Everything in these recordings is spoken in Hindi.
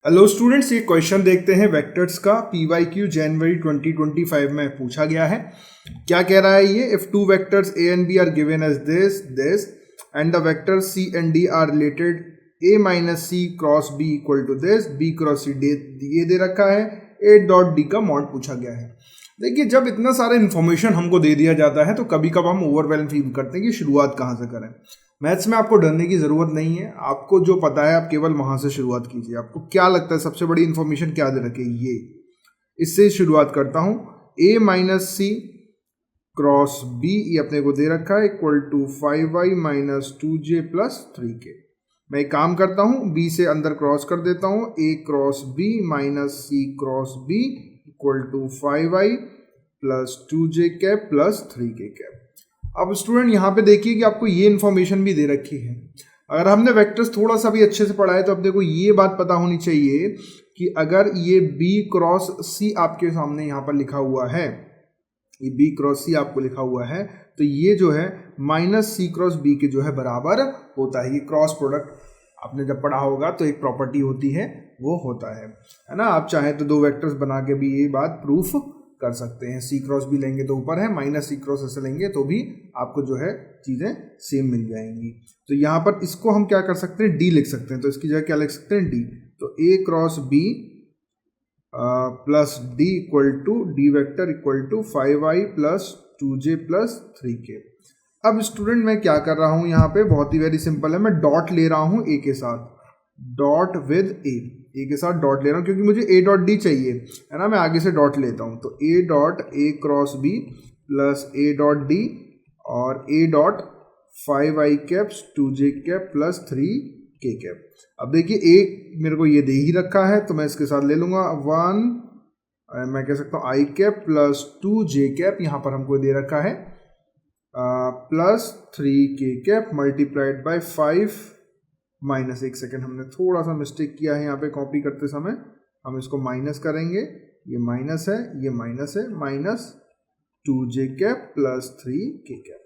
हेलो स्टूडेंट्स, ये क्वेश्चन देखते हैं वेक्टर्स का। PYQ जनवरी 2025 में पूछा गया है। क्या कह रहा है ये? If two vectors A and B are given as this and the vectors C and D are related A minus C cross B equal to this, B cross C ये दे रखा है, A डॉट D का मॉड पूछा गया है। देखिए, जब इतना सारा इन्फॉर्मेशन हमको दे दिया जाता है तो कभी कभी हम ओवरवेलम फील करते हैं कि शुरुआत कहाँ से करें। मैथ्स में आपको डरने की ज़रूरत नहीं है। आपको जो पता है आप केवल वहाँ से शुरुआत कीजिए। आपको क्या लगता है सबसे बड़ी इन्फॉर्मेशन क्या दे रखी है? ये इससे शुरुआत करता हूँ। A minus C cross B ये अपने को दे रखा है equal to 5y minus 2j plus 3k। मैं एक काम करता हूँ, B से अंदर क्रॉस कर देता हूँ। A cross B minus C cross B equal to 5y plus 2j cap plus 3k cap. अब स्टूडेंट यहाँ पे देखिए कि आपको ये इन्फॉर्मेशन भी दे रखी है। अगर हमने वेक्टर्स थोड़ा सा भी अच्छे से पढ़ा है तो अपने को ये बात पता होनी चाहिए कि अगर ये B क्रॉस C आपके सामने यहाँ पर लिखा हुआ है, ये B क्रॉस C आपको लिखा हुआ है, तो ये जो है माइनस C क्रॉस B के जो है बराबर होता है। ये क्रॉस प्रोडक्ट आपने जब पढ़ा होगा तो एक प्रॉपर्टी होती है, वो होता है ना। आप चाहे तो दो वेक्टर्स बना के भी ये बात प्रूफ कर सकते हैं। C क्रॉस भी लेंगे तो ऊपर है, माइनस C क्रॉस ऐसे लेंगे तो भी आपको जो है चीज़ें सेम मिल जाएंगी। तो यहाँ पर इसको हम क्या कर सकते हैं, D लिख सकते हैं। तो इसकी जगह क्या लिख सकते हैं, D। तो A cross B plus D equal to D vector equal to 5y plus 2j plus 3k। अब स्टूडेंट मैं क्या कर रहा हूँ यहाँ पे, बहुत ही वेरी सिंपल है। मैं डॉट ले रहा हूँ A के साथ, डॉट विद A के साथ डॉट ले रहा हूँ क्योंकि मुझे A डॉट D चाहिए, है ना। मैं आगे से डॉट लेता हूँ। तो A dot A cross B plus A dot D और A dot 5y caps 2j cap plus 3k cap. अब देखिए A मेरे को ये दे ही रखा है तो मैं इसके साथ ले लूँगा 1, मैं कह सकता हूँ I cap plus 2j cap, यहाँ पर हमको दे रखा है plus 3k cap multiplied by 5 minus, एक सेकेंड हमने थोड़ा सा मिस्टेक किया है यहाँ पे कॉपी करते समय। हम इसको माइनस करेंगे, ये माइनस है, ये माइनस है, minus 2j cap plus 3k cap.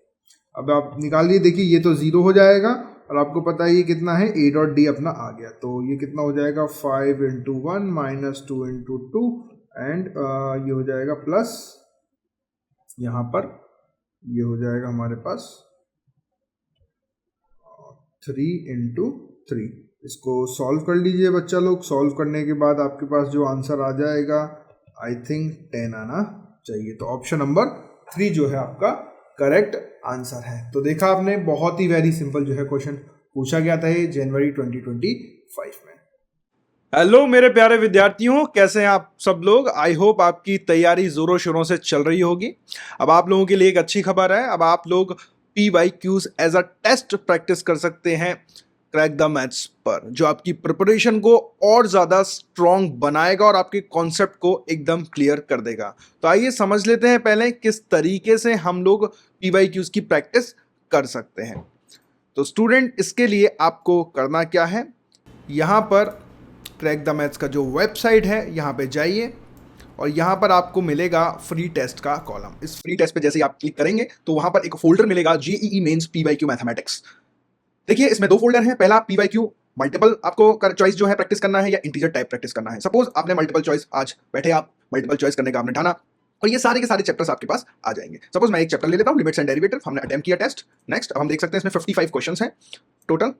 अब आप निकालिए, देखिए ये तो 0 हो जाएगा और आपको पता है ये कितना है, A डॉट D अपना आ गया। तो ये कितना हो जाएगा, 5 इंटू 1 माइनस 2 इंटू 2 एंड ये हो जाएगा प्लस, यहाँ पर ये हो जाएगा हमारे पास 3 इंटू 3। इसको सॉल्व कर लीजिए बच्चा लोग। सॉल्व करने के बाद आपके पास जो आंसर आ जाएगा, आई थिंक 10 आना चाहिए। तो ऑप्शन नंबर 3 जो है आपका करेक्ट आंसर है। तो देखा आपने, बहुत ही वेरी सिंपल जो है क्वेश्चन पूछा गया था ये जनवरी 2025 में। हेलो मेरे प्यारे विद्यार्थियों, कैसे हैं आप सब लोग। आई होप आपकी तैयारी जोरों शोरों से चल रही होगी। अब आप लोगों के लिए एक अच्छी खबर है, अब आप लोग PYQs as a test practice कर सकते हैं क्रैक द मैथ्स पर, जो आपकी प्रिपरेशन को और ज्यादा स्ट्रॉन्ग बनाएगा और आपके कॉन्सेप्ट को एकदम क्लियर कर देगा। तो आइए समझ लेते हैं पहले किस तरीके से हम लोग PYQs की प्रैक्टिस कर सकते हैं। तो स्टूडेंट, इसके लिए आपको करना क्या है, यहां पर क्रैक द मैथ्स का जो वेबसाइट है यहाँ पे जाइए और यहाँ पर आपको मिलेगा फ्री टेस्ट का कॉलम। इस फ्री टेस्ट पे जैसे ही आप क्लिक करेंगे तो वहां पर एक फोल्डर मिलेगा JEE मेंस PYQ मैथमेटिक्स। देखिए इसमें दो फोल्डर हैं। पहला PYQ मल्टीपल आपको चॉइस जो है प्रैक्टिस करना है या इंटीजर टाइप प्रैक्टिस करना है। सपोज आपने मल्टीपल चॉइस, आज बैठे आप मल्टीपल चॉइस करने का आपने ठाना और ये सारे के सारे चैप्टर्स आपके पास आ जाएंगे। सपोज मैं एक चैप्टर ले लेता हूँ, लिमिट्स एंड डेरिवेटिव, हमने अटेम्प्ट किया टेस्ट। नेक्स्ट, अब हम देख सकते हैं इसमें 55 क्वेश्चंस हैं टोटल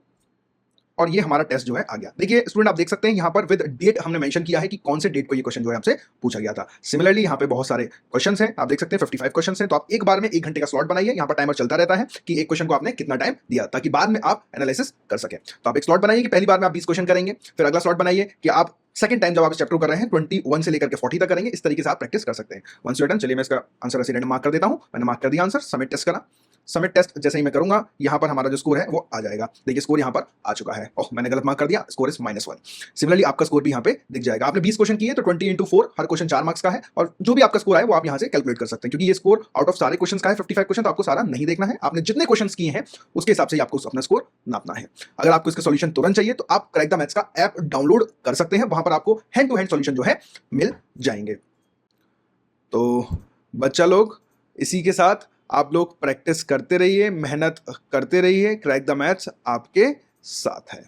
और ये हमारा टेस्ट जो है आ गया। देखिए स्टूडेंट, आप देख सकते हैं यहाँ पर विद डेट हमने मेंशन किया है कि कौन से डेट को ये क्वेश्चन जो है आपसे पूछा गया था। सिमिलरली यहाँ पे बहुत सारे क्वेश्चंस हैं, आप देख सकते हैं 55 क्वेश्चंस हैं। तो आप एक बार में 1 घंटे का स्लॉट बनाइए। यहाँ पर टाइमर चलता रहता है कि एक क्वेश्चन को आपने कितना टाइम दिया, ताकि बाद में आप एनालिसिस कर सकें। तो आप एक स्लॉट बनाइए कि पहली बार में आप 20 क्वेश्चन करेंगे, फिर अगला स्लॉट बनाइए कि आप सेकंड टाइम जब आप इस चैप्टर कर रहे हैं 21 से लेकर के 40 तक करेंगे। इस तरीके से आप प्रैक्टिस कर सकते हैं। वंस यू डन, चलिए मैं इसका आंसर ऐसे रैंडम मार्क कर देता हूं। मैंने मार्क कर दिया आंसर, सबमिट टेस्ट करा। सबमिट टेस्ट जैसे ही मैं करूंगा, यहां पर हमारा जो स्कोर है वो आ जाएगा। देखिए स्कोर यहां पर आ चुका है। ओह, मैंने गलत मार्क कर दिया, स्कोर इज -1। सिमिलरली आपका स्कोर भी यहां पे दिख जाएगा। आपने 20 क्वेश्चन किए तो 20 इंटू 4, हर क्वेश्चन 4 मार्क्स का है और जो भी आपका स्कोर आए वो आप यहां से कैलकुलेट कर सकते हैं। क्योंकि ये स्कोर आउट ऑफ सारे क्वेश्चन का है 55 क्वेश्चन, तो आपको सारा नहीं देखना है। आपने जितने क्वेश्चन किए हैं उसके हिसाब से आपको अपना स्कोर नापना है। अगर आपको इसका सॉल्यूशन तुरंत चाहिए तो आप क्रैक द मैथ्स का ऐप डाउनलोड कर सकते हैं। वहां पर आपको हैंड टू हैंड सॉल्यूशन जो है मिल जाएंगे। तो बच्चा लोग, इसी के साथ आप लोग प्रैक्टिस करते रहिए, मेहनत करते रहिए। क्रैक द मैथ्स आपके साथ है।